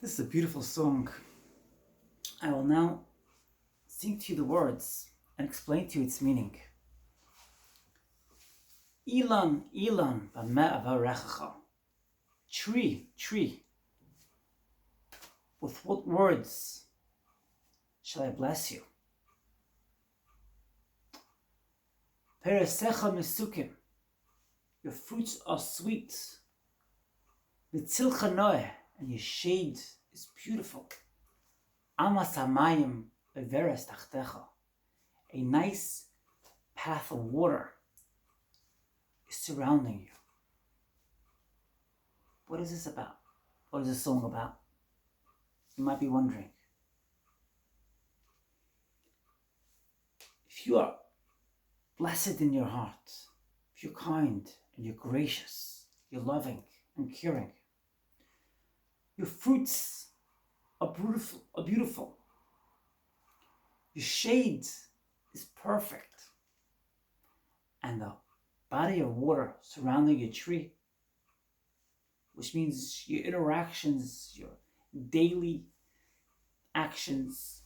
This is a beautiful song. I will now sing to you the words and explain to you its meaning. Ilan, Ilan, b'meh avarechacha. Tree, tree, with what words shall I bless you? Peresecha mesukim, your fruits are sweet. V'tzilcha noeh, and your shade is beautiful. Amas hamayim beveres tachtecha, a nice path of water is surrounding you. What is this about? What is this song about? You might be wondering. If you are blessed in your heart, if you're kind and you're gracious, you're loving and caring, your fruits are beautiful. Your shade is perfect. And the body of water surrounding your tree, which means your interactions, your daily actions,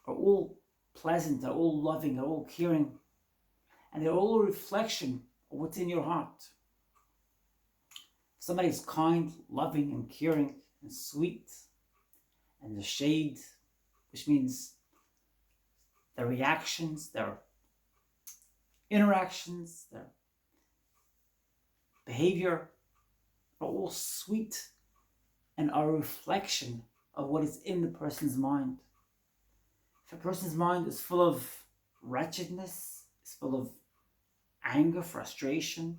are all pleasant, are all loving, are all caring, and they're all a reflection of what's in your heart. If somebody is kind, loving, and caring, and sweet, and the shade, which means their reactions, their interactions, their behavior, are all sweet and are a reflection of what is in the person's mind. If a person's mind is full of wretchedness, is full of anger, frustration,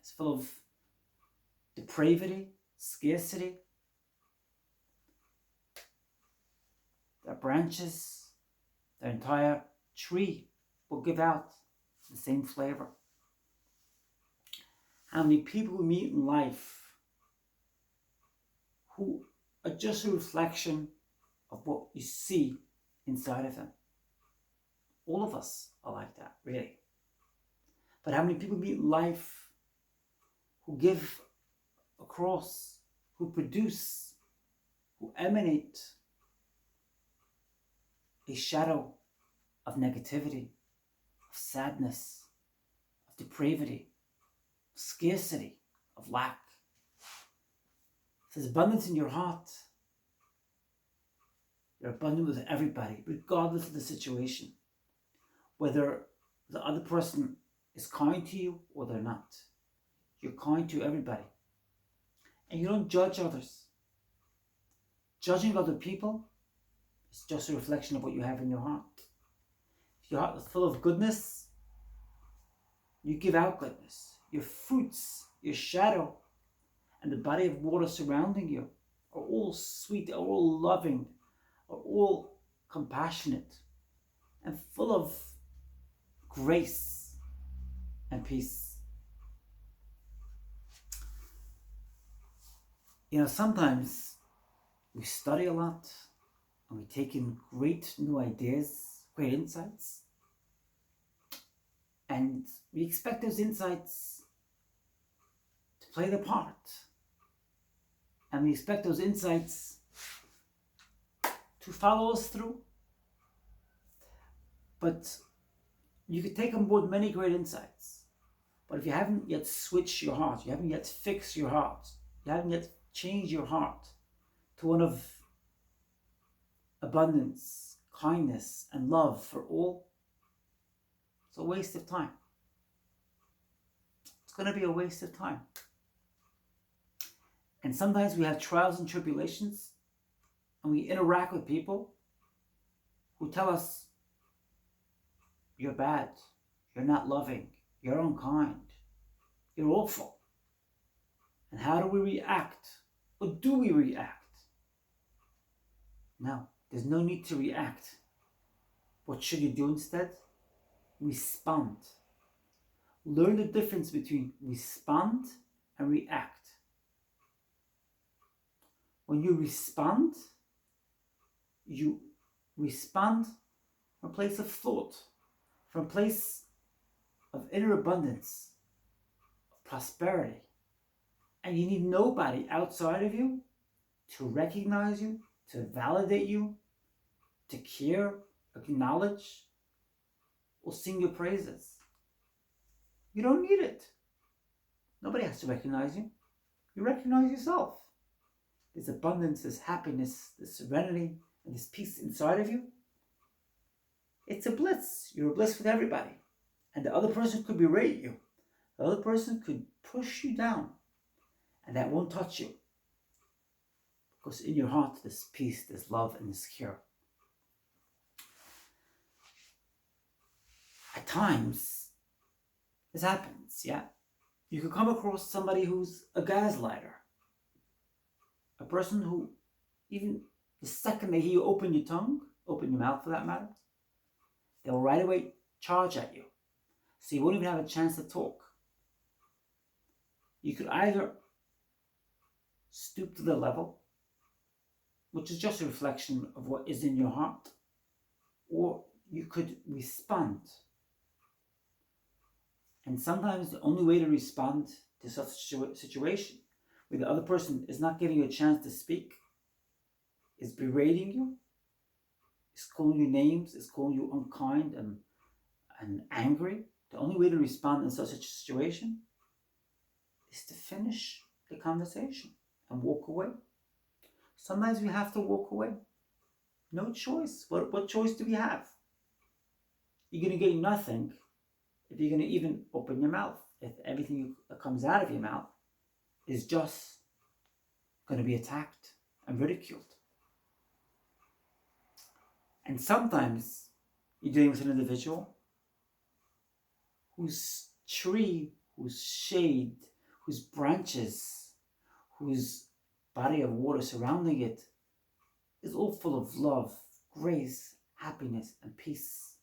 is full of depravity, scarcity, their branches, their entire tree will give out the same flavor. How many people we meet in life who are just a reflection of what you see inside of them? All of us are like that, really. But how many people meet in life who give across, who produce, who emanate a shadow of negativity, of sadness, of depravity, of scarcity, of lack? If there's abundance in your heart, you're abundant with everybody, regardless of the situation. Whether the other person is kind to you or they're not. You're kind to everybody. And you don't judge others. Judging other people is just a reflection of what you have in your heart. If your heart is full of goodness, you give out goodness. Your fruits, your shadow, and the body of water surrounding you are all sweet, are all loving, are all compassionate, and full of grace and peace. Sometimes we study a lot and we take in great new ideas, great insights, and we expect those insights to play their part. And we expect those insights to follow us through. But you could take on board many great insights. But if you haven't yet switched your heart, you haven't yet fixed your heart, you haven't yet changed your heart to one of abundance, kindness, and love for all, it's a waste of time. It's going to be a waste of time. And sometimes we have trials and tribulations, and we interact with people who tell us, you're bad, you're not loving, you're unkind, you're awful. And how do we react? Or do we react? No, there's no need to react. What should you do instead? Respond. Learn the difference between respond and react. When you respond from a place of thought, from a place of inner abundance, of prosperity. And you need nobody outside of you to recognize you, to validate you, to care, acknowledge, or sing your praises. You don't need it. Nobody has to recognize you. You recognize yourself. This abundance, this happiness, this serenity, and this peace inside of you. It's a bliss. You're a bliss with everybody. And the other person could berate you. The other person could push you down. And that won't touch you. Because in your heart, there's peace, there's love, and there's care. At times, this happens, yeah? You could come across somebody who's a gaslighter. A person who, even the second they hear you open your tongue, open your mouth for that matter, they'll right away charge at you. So you won't even have a chance to talk. You could either stoop to the level, which is just a reflection of what is in your heart, or you could respond. And sometimes the only way to respond to such a situation where the other person is not giving you a chance to speak, is berating you, is calling you names, is calling you unkind and angry, the only way to respond in such a situation is to finish the conversation and walk away. Sometimes we have to walk away. No choice. What choice do we have? You're going to get nothing if you're going to even open your mouth. If everything that comes out of your mouth is just going to be attacked and ridiculed. And sometimes you're dealing with an individual whose tree, whose shade, whose branches, whose body of water surrounding it is all full of love, grace, happiness, and peace.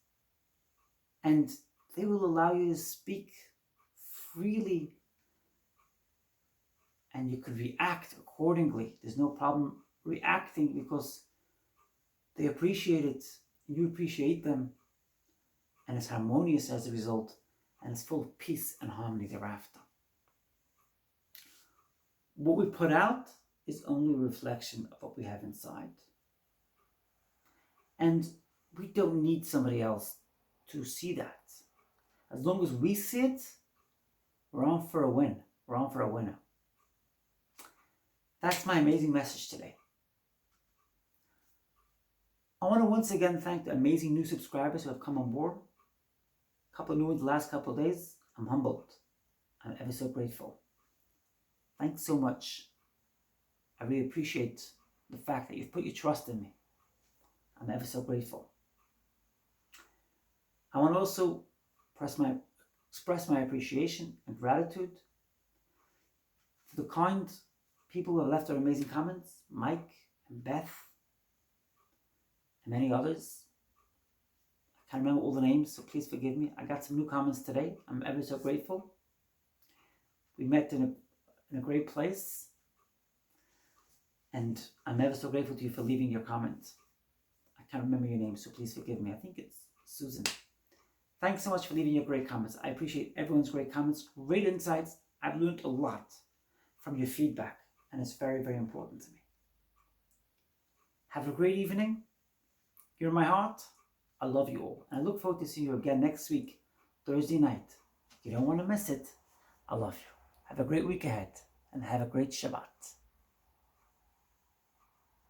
And they will allow you to speak freely, and you could react accordingly. There's no problem reacting because they appreciate it, you appreciate them, and it's harmonious as a result, and it's full of peace and harmony thereafter. What we put out is only a reflection of what we have inside. And we don't need somebody else to see that. As long as we see it, we're on for a win. We're on for a winner. That's my amazing message today. I want to once again thank the amazing new subscribers who have come on board. A couple of new ones the last couple of days. I'm humbled. I'm ever so grateful. Thanks so much. I really appreciate the fact that you've put your trust in me. I'm ever so grateful. I want to also express my appreciation and gratitude for the kind people who have left their amazing comments, Mike and Beth and many others. I can't remember all the names, so please forgive me. I got some new comments today. I'm ever so grateful. We met in a great place, and I'm ever so grateful to you for leaving your comments. I can't remember your name, so please forgive me. I think it's Susan. Thanks so much for leaving your great comments. I appreciate everyone's great comments, great insights. I've learned a lot from your feedback, and it's very, very important to me. Have a great evening. You're in my heart. I love you all. And I look forward to seeing you again next week, Thursday night. You don't want to miss it. I love you. Have a great week ahead, and have a great Shabbat.